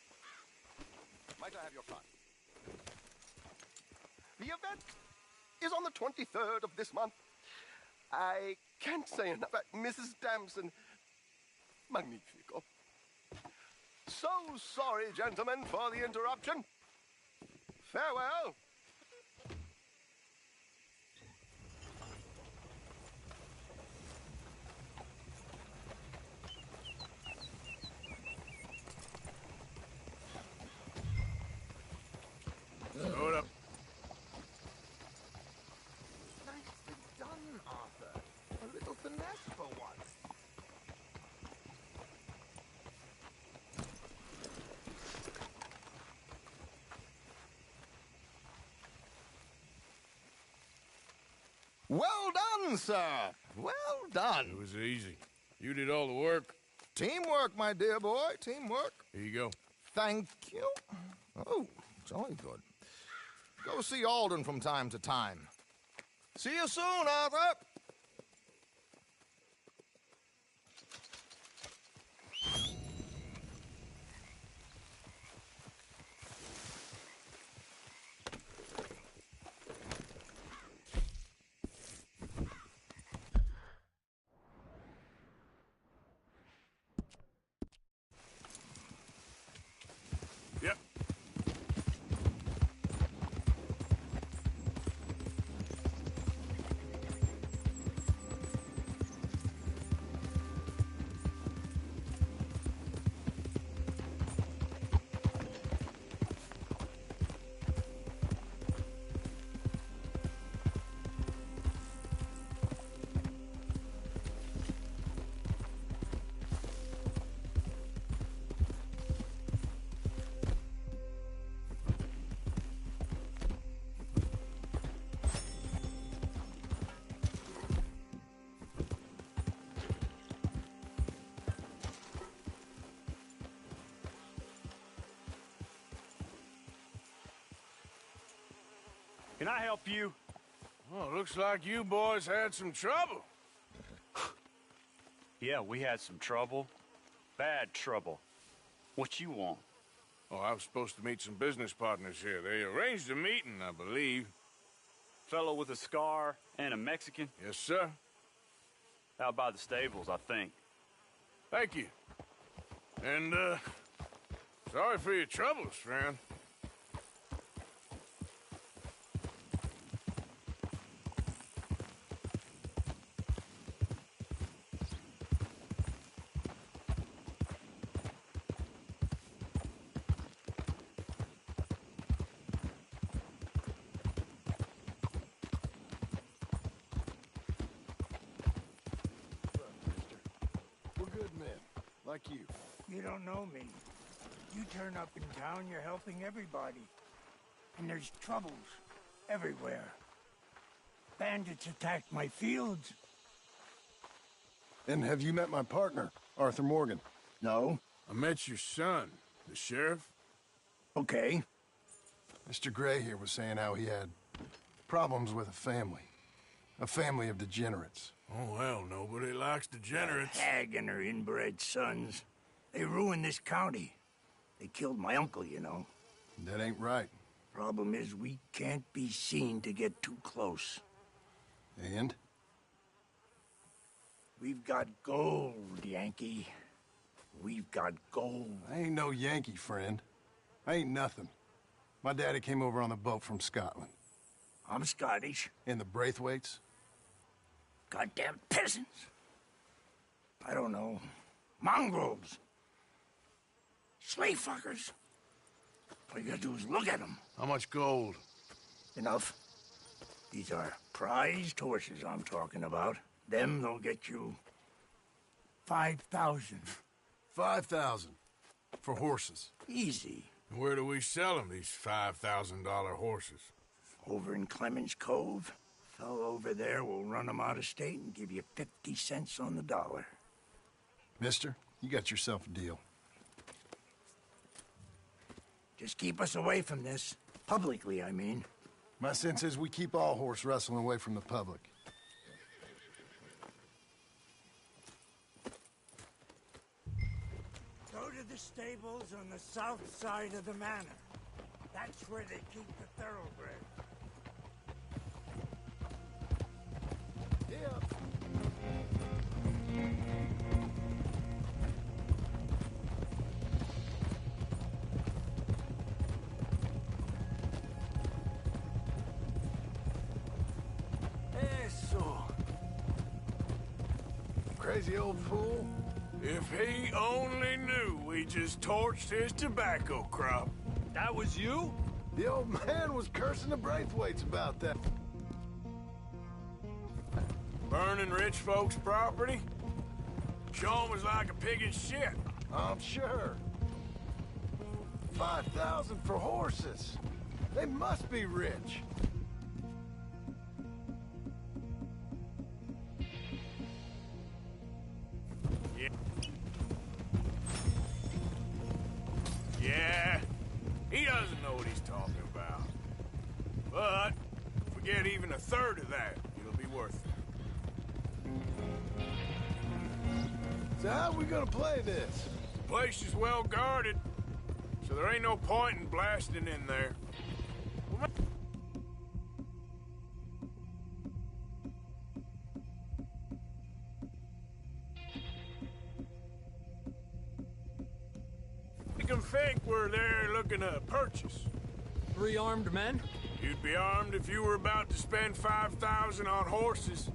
Might I have your card? The event is on the 23rd of this month. I can't say enough. Mrs. Damson, magnifico. So sorry, gentlemen, for the interruption. Farewell. Hold up. Nicely done, Arthur. A little finesse for once. Well done, sir. Well done. It was easy. You did all the work? Teamwork, my dear boy, teamwork. Here you go. Thank you. Oh, jolly good. Go see Alden from time to time. See you soon, Arthur. Yep. Can I help you? Well, looks like you boys had some trouble. Yeah, we had some trouble. Bad trouble. What you want? Oh, I was supposed to meet some business partners here. They arranged a meeting, I believe. Fellow with a scar and a Mexican? Yes, sir. Out by the stables, I think. Thank you. And, sorry for your troubles, friend. We're good men, like you. You don't know me. You turn up in town, you're helping everybody. And there's troubles everywhere. Bandits attacked my fields. And have you met my partner, Arthur Morgan? No. I met your son, the sheriff. Okay. Mr. Gray here was saying how he had problems with a family of degenerates. Oh, well, nobody likes degenerates. Hag and her inbred sons. They ruined this county. They killed my uncle, you know. That ain't right. Problem is, we can't be seen to get too close. And? We've got gold, Yankee. We've got gold. I ain't no Yankee, friend. I ain't nothing. My daddy came over on the boat from Scotland. I'm Scottish. And the Braithwaites? Goddamn peasants. I don't know. Mongrels. Slave fuckers. All you gotta do is look at them. How much gold? Enough. These are prized horses I'm talking about. Them, they'll get you 5,000. 5,000 for horses. Easy. And where do we sell them, these $5,000 horses? Over in Clemens Cove. Fellow over there will run them out of state and give you 50 cents on the dollar. Mister, you got yourself a deal. Just keep us away from this. Publicly, I mean. My sense is we keep all horse wrestling away from the public. Go to the stables on the south side of the manor. That's where they keep the thoroughbred. Crazy old fool. If he only knew we just torched his tobacco crop. That was you? The old man was cursing the Braithwaites about that. Burning rich folks' property? Sean was like a pig in shit. I'm sure. 5,000 for horses. They must be rich. get even a third of that, it'll be worth it. So how are we gonna play this? The place is well guarded, so there ain't no point in blasting in there. You can think we're there looking to purchase. 3 armed men? You'd be armed if you were about to spend 5,000 on horses.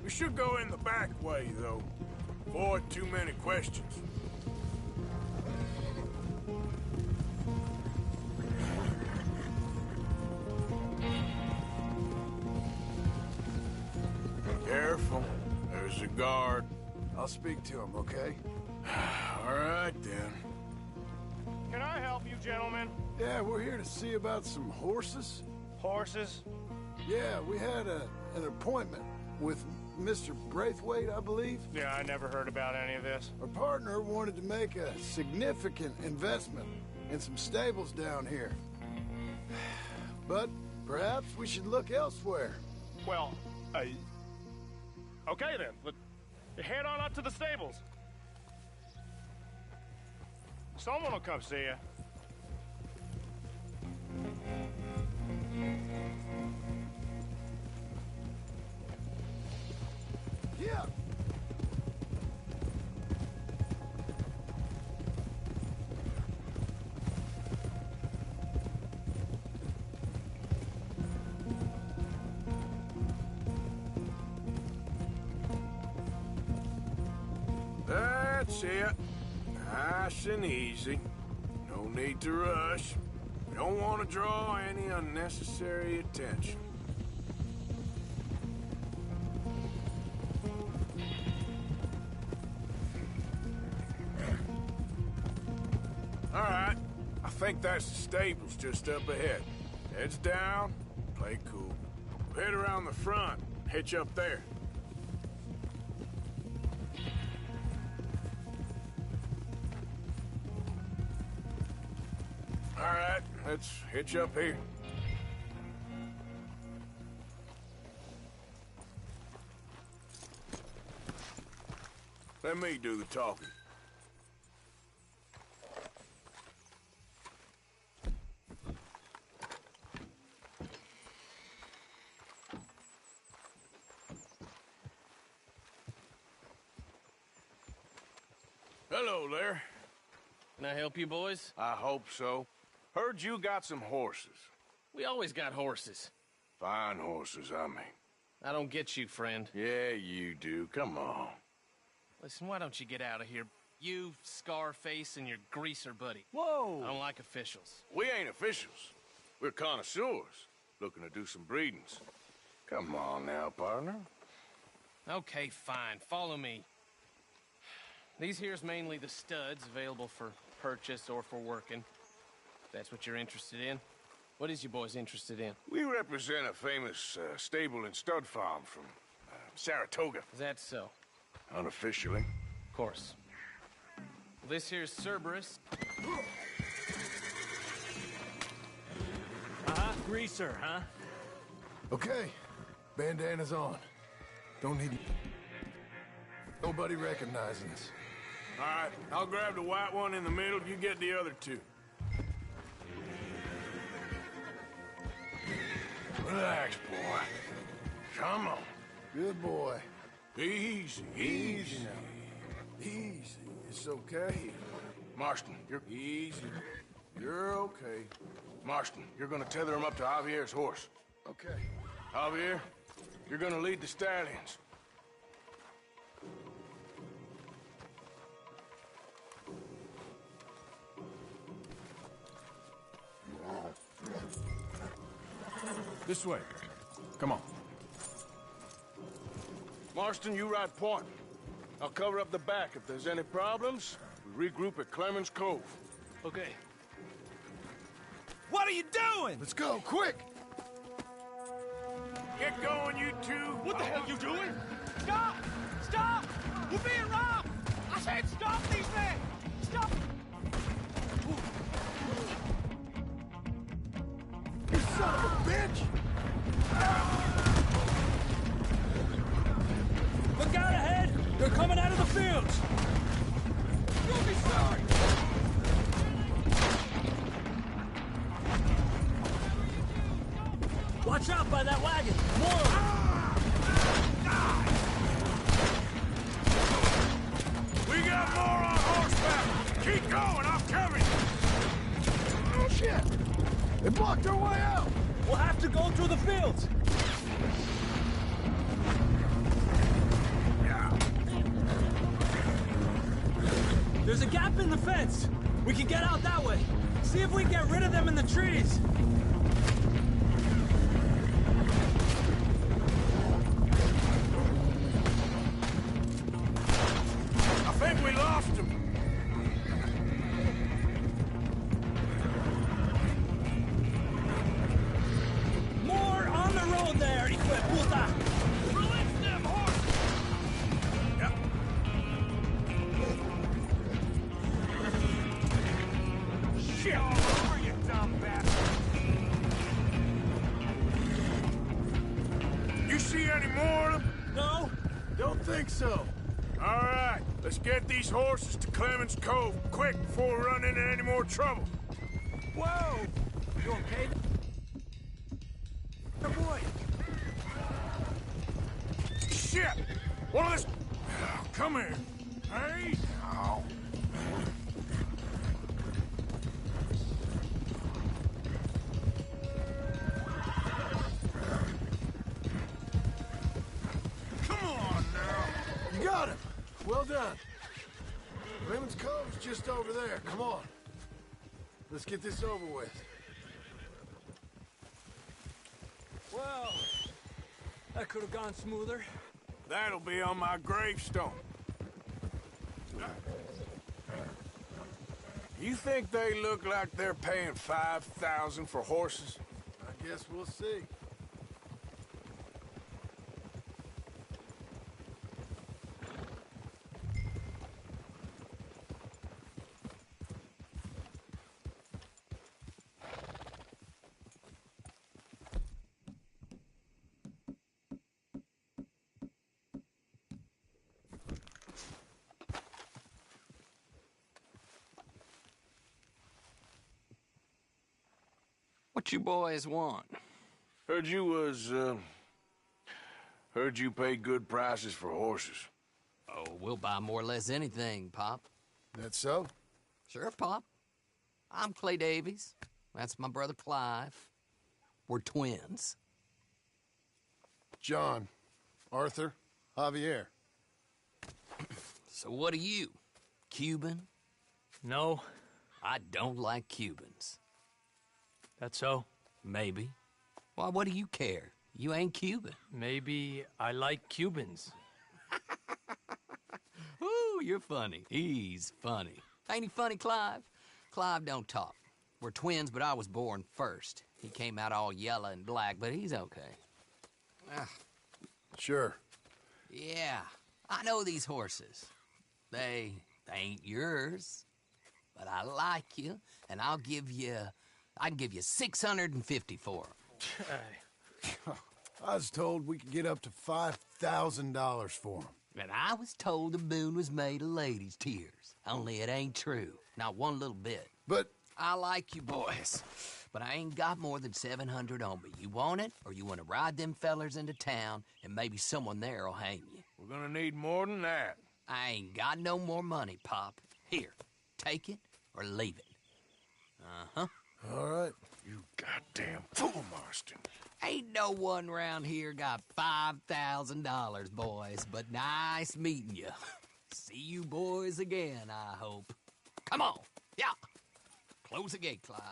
We should go in the back way, though. Avoid too many questions. Careful. There's a guard. I'll speak to him, okay? All right, then. Can I help you, gentlemen? Yeah, we're here to see about some horses. Horses? Yeah, we had an appointment with Mr. Braithwaite, I believe. Yeah, I never heard about any of this. Our partner wanted to make a significant investment in some stables down here. But perhaps we should look elsewhere. Well, okay then. But head on up to the stables. Someone will come see you. Yeah. That's it. Nice and easy. No need to rush. We don't want to draw any unnecessary attention. All right. I think that's the stables just up ahead. Heads down, play cool. We'll head around the front, hitch up there. All right, let's hitch up here. Let me do the talking. Hello there. Can I help you, boys? I hope so. Heard you got some horses. We always got horses. Fine horses, I mean. I don't get you, friend. Yeah, you do. Come on. Listen, why don't you get out of here? You, Scarface, and your greaser buddy. Whoa! I don't like officials. We ain't officials. We're connoisseurs, looking to do some breedings. Come on now, partner. Okay, fine. Follow me. These here's mainly the studs available for purchase or for working. If that's what you're interested in. What is you boys interested in? We represent a famous stable and stud farm from Saratoga. Is that so? Unofficially. Of course. This here's Cerberus. Greaser, huh? Okay, bandana's on. Don't need nobody recognizing us. All right, I'll grab the white one in the middle. You get the other two. Relax, boy. Come on. Good boy. Easy, easy. Easy. It's okay. Marston, you're easy. You're okay. Marston, you're gonna tether him up to Javier's horse. Okay. Javier, you're gonna lead the stallions. This way. Come on. Marston, you ride point. I'll cover up the back. If there's any problems, we regroup at Clemens Cove. Okay. What are you doing? Let's go, quick! Get going, you two! What the hell you doing? Stop! Stop! We're being robbed! I said stop these men! Stop! You son of a bitch! by that wagon. More! We got more on horseback! Keep going, I'll cover you! Oh, shit! They blocked our way out! We'll have to go through the fields! There's a gap in the fence! We can get out that way! See if we can get rid of them in the trees! I think we lost him. More on the road there, hijo de puta! Release them horses! Yep. Shit! Over, you dumb bastard! You see any more of them? No? Don't think so. All right, let's get these horses to Clemens Cove quick before we run into any more trouble. Whoa! You okay? Boy! Shit! One of this... Oh, come here. Hey! Oh. Come on now. You got him! Well done. Raymond's Cove's just over there. Come on. Let's get this over with. Well, that could have gone smoother. That'll be on my gravestone. You think they look like they're paying $5,000 for horses? I guess we'll see. What you boys want? Heard you pay good prices for horses. Oh, we'll buy more or less anything, Pop. That so? Sure, Pop. I'm Clay Davies. That's my brother Clive. We're twins. John, Arthur, Javier. So what are you? Cuban? No. I don't like Cubans. That's so? Maybe. Why, what do you care? You ain't Cuban. Maybe I like Cubans. Ooh, you're funny. He's funny. Ain't he funny, Clive? Clive don't talk. We're twins, but I was born first. He came out all yellow and black, but he's okay. Sure. Yeah, I know these horses. They ain't yours, but I like you, and I can give you 650 for them. I was told we could get up to $5,000 for them. And I was told the moon was made of ladies' tears. Only it ain't true. Not one little bit. But I like you boys, but I ain't got more than 700 on me. You want it, or you want to ride them fellers into town, and maybe someone there'll hang you? We're gonna need more than that. I ain't got no more money, Pop. Here, take it or leave it. Uh-huh. All right. You goddamn fool, Marston. Ain't no one round here got $5,000, boys, but nice meeting you. See you boys again, I hope. Come on. Yeah. Close the gate, Clive.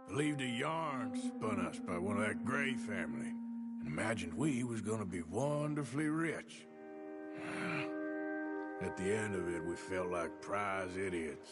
Believed a yarn spun us by one of that Gray family, and imagined we was gonna be wonderfully rich. At the end of it, we felt like prize idiots.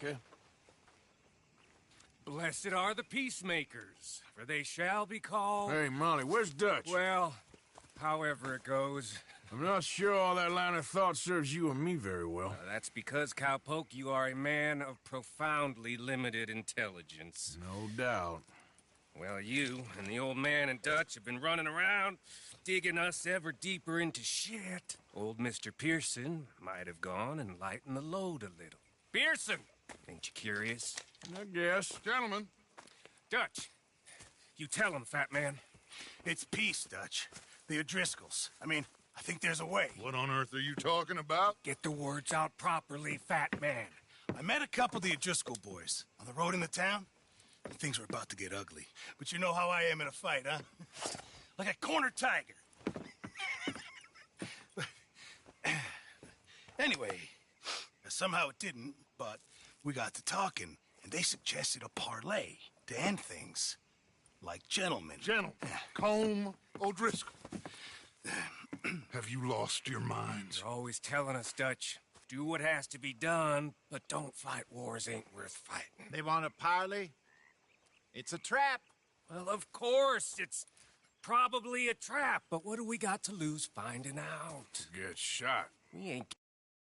Micah. Blessed are the peacemakers, for they shall be called... Hey, Molly, where's Dutch? Well, however it goes. I'm not sure all that line of thought serves you and me very well. That's because, Cowpoke, you are a man of profoundly limited intelligence. No doubt. Well, you and the old man and Dutch have been running around, digging us ever deeper into shit. Old Mr. Pearson might have gone and lightened the load a little. Pearson! Ain't you curious? I guess. Gentlemen. Dutch, you tell him, fat man. It's peace, Dutch. The O'Driscolls. I mean, I think there's a way. What on earth are you talking about? Get the words out properly, fat man. I met a couple of the O'Driscoll boys on the road into town, and things were about to get ugly. But you know how I am in a fight, huh? Like a corner tiger. Anyway, somehow it didn't, but we got to talking, and they suggested a parlay to end things. Like gentlemen. Gentlemen. Combe O'Driscoll. Have you lost your minds? You're always telling us, Dutch. Do what has to be done, but don't fight wars ain't worth fighting. They want a parley? It's a trap. Well, of course, it's probably a trap, but what do we got to lose finding out? Get shot. We ain't